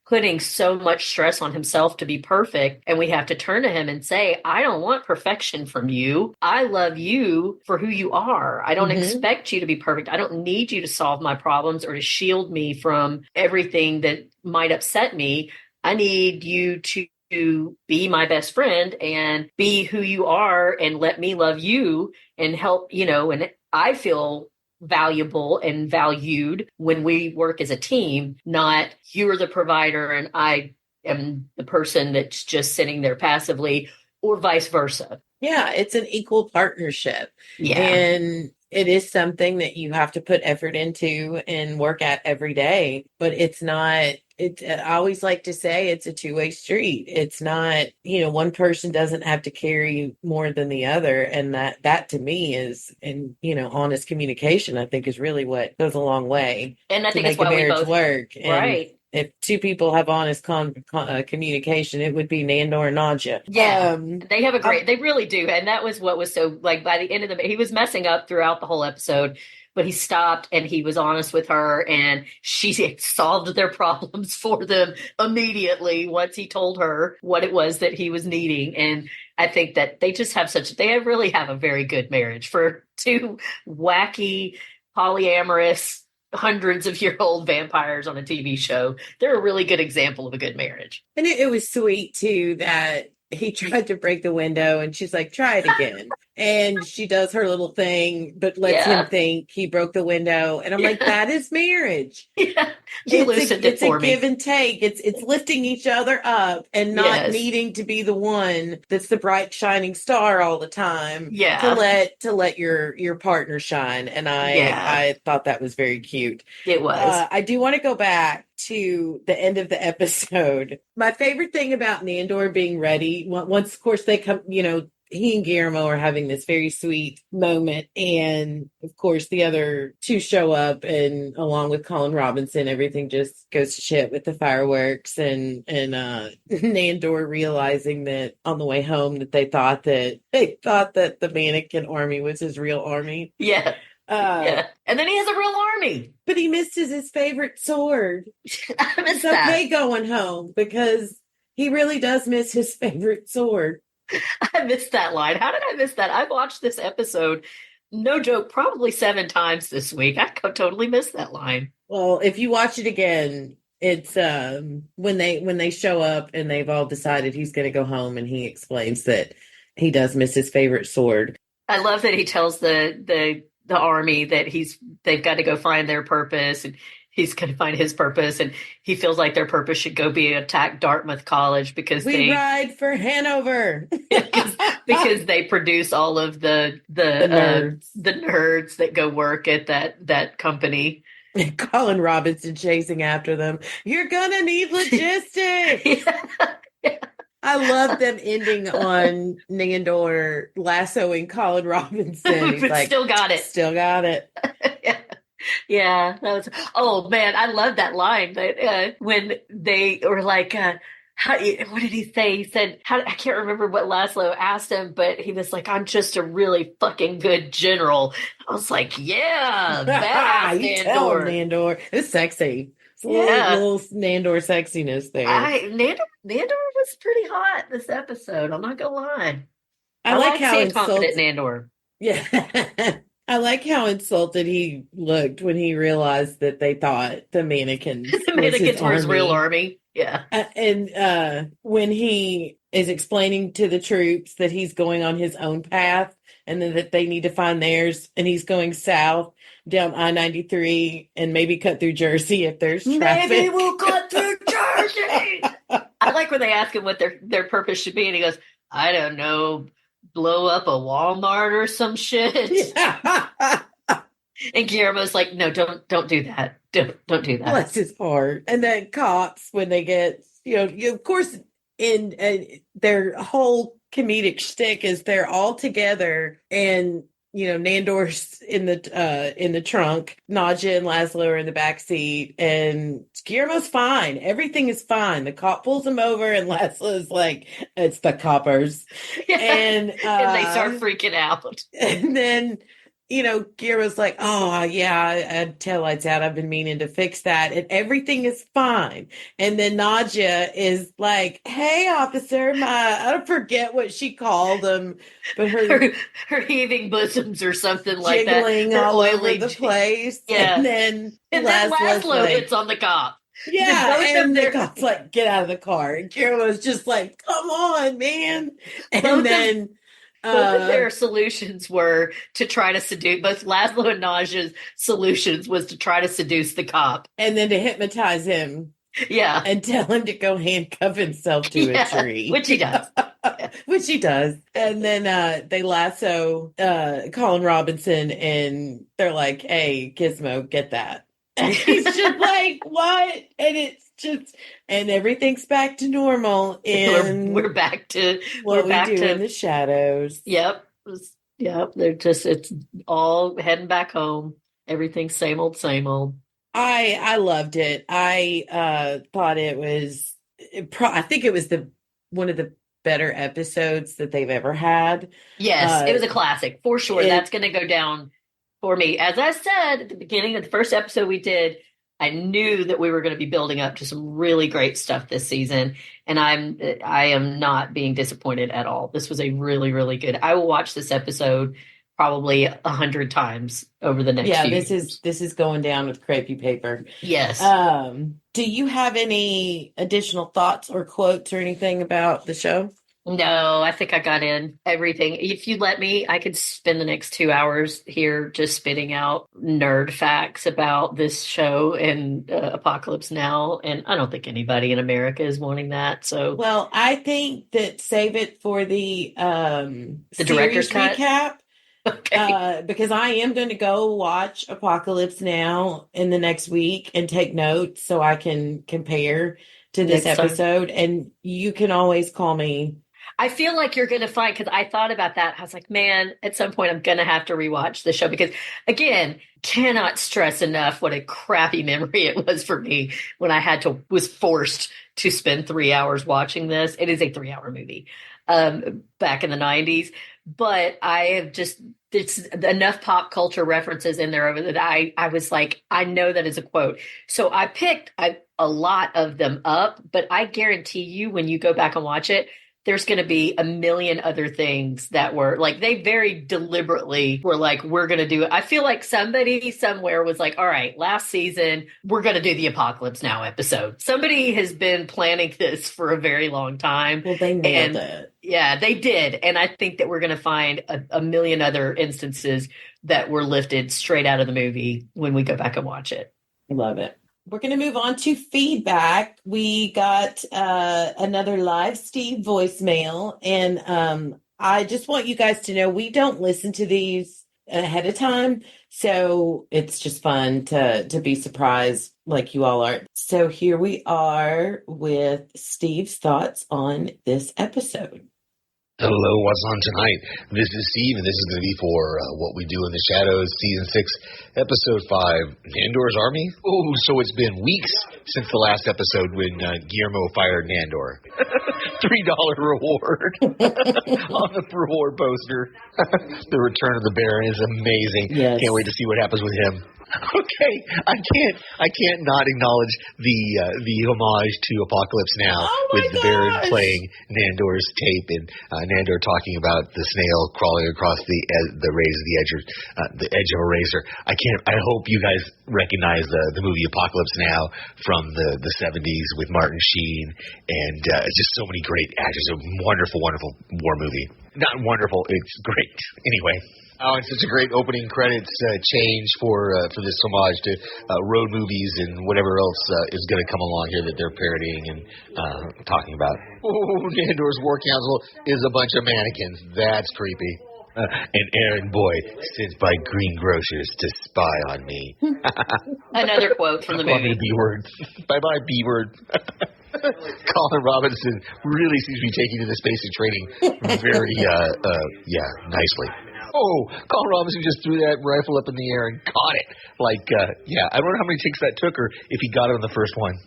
putting so much stress on himself to be perfect. And we have to turn to him and say, I don't want perfection from you. I love you for who you are. I don't expect you to be perfect. I don't need you to solve my problems or to shield me from everything that might upset me. I need you to be my best friend and be who you are and let me love you and help, and I feel valuable and valued when we work as a team, not you're the provider and I am the person that's just sitting there passively, or vice versa. Yeah, it's an equal partnership. Yeah. And it is something that you have to put effort into and work at every day, but it's not. I always like to say it's a two-way street. It's not, one person doesn't have to carry more than the other. And that to me is, and, honest communication, I think is really what goes a long way. And I think to it's make why a we marriage both work. right. And if two people have honest communication, it would be Nandor and Nadja. Yeah, they have they really do. And that was what was so, like, by the end of he was messing up throughout the whole episode, but he stopped and he was honest with her and she solved their problems for them immediately once he told her what it was that he was needing. And I think that they just have really have a very good marriage for two wacky, polyamorous, hundreds of year old vampires on a TV show. They're a really good example of a good marriage. And it was sweet too that he tried to break the window and she's like, try it again. And she does her little thing, but lets him think he broke the window. And I'm like, that is marriage. Yeah. It's a give and take. It's lifting each other up and not needing to be the one that's the bright shining star all the time. Yeah. To let your partner shine. And I thought that was very cute. It was. I do want to go back to the end of the episode. My favorite thing about Nandor being ready, once of course they come, he and Guillermo are having this very sweet moment. And of course, the other two show up, and along with Colin Robinson, everything just goes to shit with the fireworks. And Nandor realizing that on the way home that they thought that the mannequin army was his real army. Yeah. And then he has a real army. But he misses his favorite sword. I miss it's that. okay going home because he really does miss his favorite sword. I missed that line. How did I miss that? I watched this episode, no joke, probably 7 times this week. I totally missed that line. Well, if you watch it again, it's when they show up and they've all decided he's going to go home, and he explains that he does miss his favorite sword. I love that he tells the army that they've got to go find their purpose, and he's going to find his purpose, and he feels like their purpose should go be attack Dartmouth College because we ride for Hanover because they produce all of the nerds that go work at that company. Colin Robinson chasing after them. You're gonna need logistics. Yeah. I love them ending on Nandor lassoing Colin Robinson. He's like, still got it. Still got it. Yeah. Oh man, I love that line that when they were like, what did he say? He said, I can't remember what Laszlo asked him, but he was like, I'm just a really fucking good general. I was like, yeah, badass You tell him, Nandor. Nandor. It's sexy. It's a Yeah. little Nandor sexiness there. Nandor was pretty hot this episode. I'm not gonna lie. I I like like how seeing confident insulted. Nandor. Yeah. I like how insulted he looked when he realized that they thought the mannequins The was his mannequins were his real army. army. Yeah. And when he is explaining to the troops that he's going on his own path and then that they need to find theirs, and he's going south down I-93 and maybe cut through Jersey if there's traffic. Maybe we'll cut through Jersey. I like when they ask him what their purpose should be, and he goes, I don't know, blow up a Walmart or some shit. Yeah. And Guillermo's like, no, don't do that. Don't do that. Bless his heart. And then cops, when they get, of course, in their whole comedic shtick is they're all together, and Nandor's in the trunk, Nadja and Laszlo are in the back seat, and Guillermo's fine. Everything is fine. The cop pulls him over, and Laszlo's like, "It's the coppers," Yeah. and they start freaking out. And then Guillermo's like, oh, yeah, I had taillights out. I've been meaning to fix that. And everything is fine. And then Nadja is like, hey, officer, I don't forget what she called him, but her heaving bosoms or something like that. Jiggling all over the place. Yeah. And then Laszlo hits on the cop. Yeah, and the cop's like, get out of the car. And Guillermo's just like, come on, man. And then... both of their solutions were to try to seduce, both Laszlo and Nadja's solutions was to try to seduce the cop. And then to hypnotize him. Yeah. And tell him to go handcuff himself to a tree. Which he does. Which he does. And then they lasso Colin Robinson, and they're like, hey, Gizmo, get that. And he's just like, what? And it's just, and everything's back to normal. And we're back to what we do in the shadows. Yep. Yep. It's all heading back home. Everything's same old, same old. I loved it. I thought it was, I think it was one of the better episodes that they've ever had. Yes, it was a classic for sure. That's going to go down for me. As I said at the beginning of the first episode we did, I knew that we were going to be building up to some really great stuff this season, and I am not being disappointed at all. This was a really, really good. I will watch this episode probably 100 times over the next few years. This is going down with crepey paper. Yes. Do you have any additional thoughts or quotes or anything about the show? No, I think I got in everything. If you let me, I could spend the next 2 hours here just spitting out nerd facts about this show and Apocalypse Now. And I don't think anybody in America is wanting that. So, well, I think that save it for the director's cut recap. Okay. Because I am going to go watch Apocalypse Now in the next week and take notes so I can compare to this episode. And you can always call me. I feel like you're going to find, because I thought about that. I was like, man, at some point I'm going to have to rewatch the show because, again, cannot stress enough what a crappy memory it was for me when I was forced to spend 3 hours watching this. It is a 3-hour movie back in the 90s, but I have it's enough pop culture references in there that I was like, I know that is a quote. So I picked a lot of them up, but I guarantee you when you go back and watch it, there's going to be a million other things that were like, they very deliberately were like, we're going to do it. I feel like somebody somewhere was like, all right, last season, we're going to do the Apocalypse Now episode. Somebody has been planning this for a very long time. Well, they nailed it. Yeah, they did. And I think that we're going to find a million other instances that were lifted straight out of the movie when we go back and watch it. I love it. We're going to move on to feedback. We got another live Steve voicemail, and I just want you guys to know we don't listen to these ahead of time, so it's just fun to be surprised like you all are. So here we are with Steve's thoughts on this episode. Hello, what's on tonight? This is Steve, and this is going to be for What We Do in the Shadows, Season 6, Episode 5, Nandor's Army. Oh, so it's been weeks since the last episode when Guillermo fired Nandor. $3 reward on the reward poster. The Return of the Baron is amazing. Yes. Can't wait to see what happens with him. Okay, I can't not acknowledge the homage to Apocalypse Now with the Baron playing Nandor's tape and Nandor talking about the snail crawling across the edge of a razor. I hope you guys recognize the movie Apocalypse Now from the 70s with Martin Sheen and just so many great actors. A wonderful, wonderful war movie. Not wonderful, it's great. Anyway. Oh, it's such a great opening credits change for this homage to road movies and whatever else is going to come along here that they're parodying and talking about. Oh, Nandor's War Council is a bunch of mannequins. That's creepy. An errand boy sent by greengrocers to spy on me. Another quote from the movie. B-word. Bye-bye, B-word. Colin Robinson really seems to be taking to the space and training very, nicely. Oh, Colin Robinson just threw that rifle up in the air and caught it. I don't know how many takes that took or if he got it on the first one.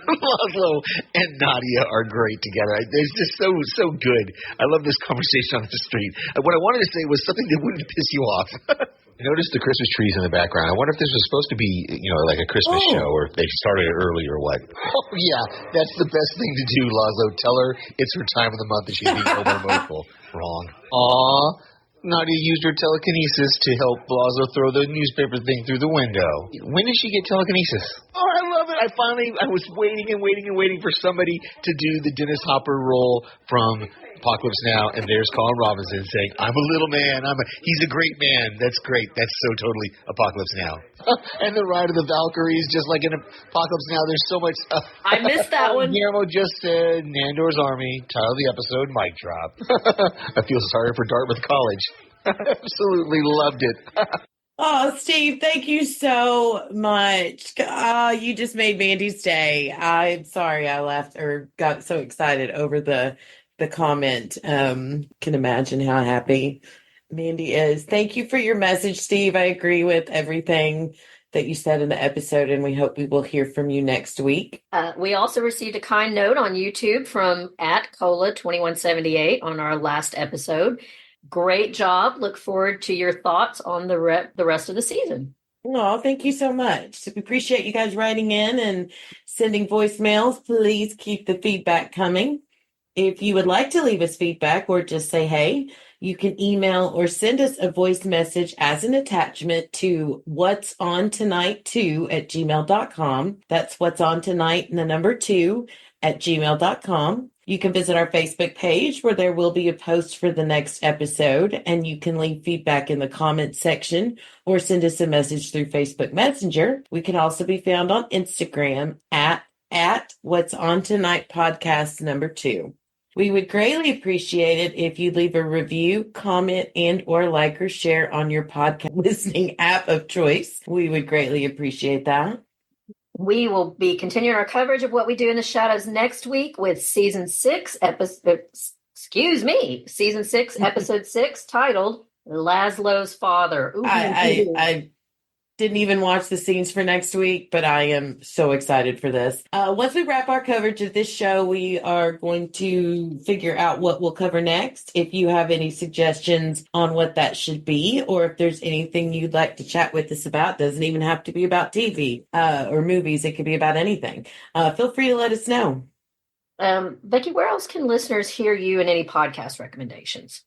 Laszlo and Nadia are great together. It's just so good. I love this conversation on the street. What I wanted to say was something that wouldn't piss you off. I noticed the Christmas trees in the background. I wonder if this was supposed to be, like a Christmas show or if they started it early or what. Oh, yeah. That's the best thing to do, Laszlo. Tell her it's her time of the month and she's being over-emotional. Wrong. Aw. Nadia used her telekinesis to help Laszlo throw the newspaper thing through the window. When did she get telekinesis? Oh, I love it. I was waiting for somebody to do the Dennis Hopper role from Apocalypse Now, and there's Colin Robinson saying, I'm a little man. He's a great man. That's great. That's so totally Apocalypse Now. And the Ride of the Valkyries, just like in Apocalypse Now, there's so much. I missed that one. Guillermo just said, Nandor's Army, title of the episode, mic drop. I feel sorry for Dartmouth College. Absolutely loved it. Oh, Steve, thank you so much. You just made Mandy's day. I'm sorry I laughed or got so excited over the comment. Can imagine how happy Mandy is. Thank you for your message, Steve. I agree with everything that you said in the episode, and we hope we will hear from you next week. We also received a kind note on YouTube from @Cola2178 on our last episode. Great job. Look forward to your thoughts on the rest of the season. Oh, thank you so much. We appreciate you guys writing in and sending voicemails. Please keep the feedback coming. If you would like to leave us feedback or just say hey, you can email or send us a voice message as an attachment to what'sontonight2@gmail.com. That's what's on tonight and the number 2@gmail.com. You can visit our Facebook page where there will be a post for the next episode, and you can leave feedback in the comments section or send us a message through Facebook Messenger. We can also be found on Instagram at What's On Tonight Podcast number 2. We would greatly appreciate it if you leave a review, comment, and or like or share on your podcast listening app of choice. We would greatly appreciate that. We will be continuing our coverage of What We Do in the Shadows next week with Season 6, Episode 6, titled Laszlo's Father. Ooh, I didn't even watch the scenes for next week, but I am so excited for this. Once we wrap our coverage of this show, we are going to figure out what we'll cover next. If you have any suggestions on what that should be, or if there's anything you'd like to chat with us about, doesn't even have to be about TV or movies. It could be about anything. Feel free to let us know. Becky, where else can listeners hear you and any podcast recommendations?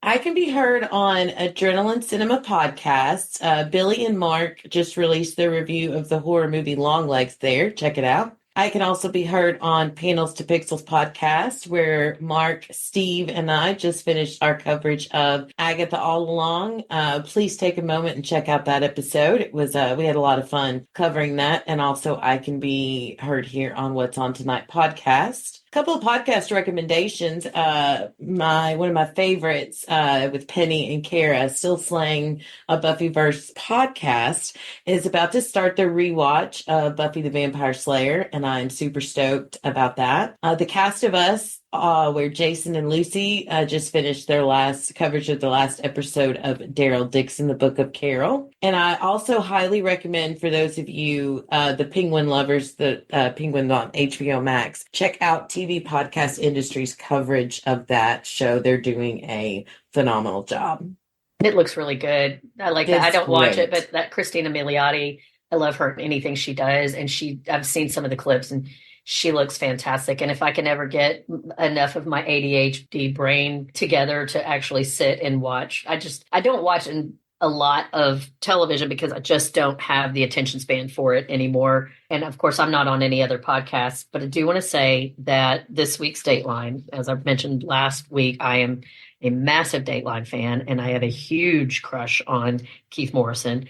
I can be heard on Adrenaline Cinema Podcasts. Billy and Mark just released their review of the horror movie Longlegs there. Check it out. I can also be heard on Panels to Pixels podcast, where Mark, Steve, and I just finished our coverage of Agatha All Along. Please take a moment and check out that episode. It was we had a lot of fun covering that. And also I can be heard here on What's On Tonight podcast. Couple of podcast recommendations. One of my favorites with Penny and Kara, Still Slaying a Buffyverse podcast, is about to start their rewatch of Buffy the Vampire Slayer, and I'm super stoked about that. The Cast of Us where Jason and Lucy just finished their last coverage of the last episode of Daryl Dixon, the Book of Carol. And I also highly recommend for those of you, the Penguin lovers, the Penguin on HBO Max, check out TV Podcast Industry's coverage of that show. They're doing a phenomenal job. It looks really good. I like that. I It's don't watch it, great. but that Christina Milioti, I love her in anything she does. And I've seen some of the clips and she looks fantastic. And if I can ever get enough of my ADHD brain together to actually sit and watch, I don't watch a lot of television because I just don't have the attention span for it anymore. And of course, I'm not on any other podcasts, but I do want to say that this week's Dateline, as I mentioned last week, I am a massive Dateline fan and I have a huge crush on Keith Morrison.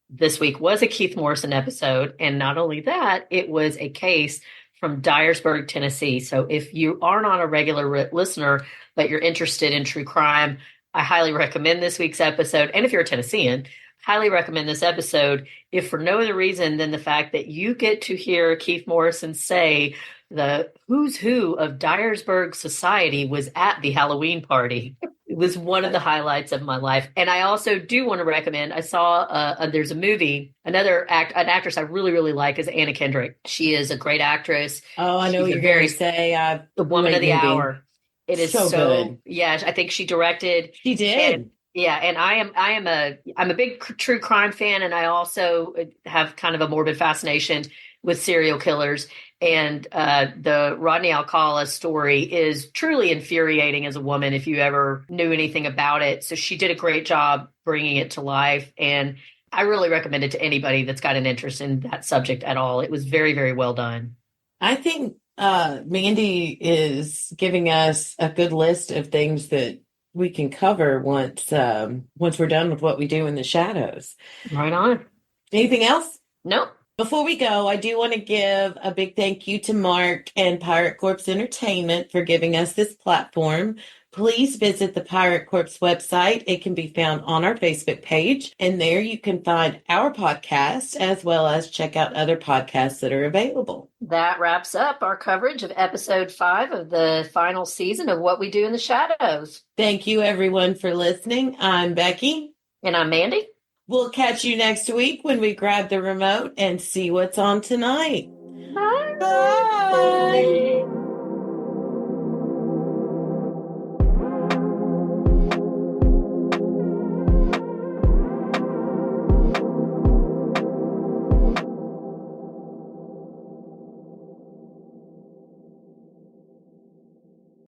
This week was a Keith Morrison episode. And not only that, it was a case from Dyersburg, Tennessee. So if you aren't on a regular listener, but you're interested in true crime, I highly recommend this week's episode. And if you're a Tennessean, highly recommend this episode, if for no other reason than the fact that you get to hear Keith Morrison say the who's who of Dyersburg society was at the Halloween party. It was one of the highlights of my life. And I also do want to recommend, I saw there's a movie, an actress I really, really like is Anna Kendrick. She is a great actress. Oh, I know what She's you're going to say. the woman of the hour. It is So good. yeah, I think she directed. She did. And, yeah, and I'm a big true crime fan, and I also have kind of a morbid fascination with serial killers. And the Rodney Alcala story is truly infuriating as a woman if you ever knew anything about it. So she did a great job bringing it to life, and I really recommend it to anybody that's got an interest in that subject at all. It was very, very well done. I think Mandy is giving us a good list of things that we can cover once we're done with what we do in the shadows. Right on. Anything else? Nope. Before we go, I do want to give a big thank you to Mark and Pirate Corps Entertainment for giving us this platform. Please visit the Pirate Corps website. It can be found on our Facebook page, and there you can find our podcast as well as check out other podcasts that are available. That wraps up our coverage of episode 5 of the final season of What We Do in the Shadows. Thank you, everyone, for listening. I'm Becky. And I'm Mandy. We'll catch you next week when we grab the remote and see what's on tonight. Bye. Bye.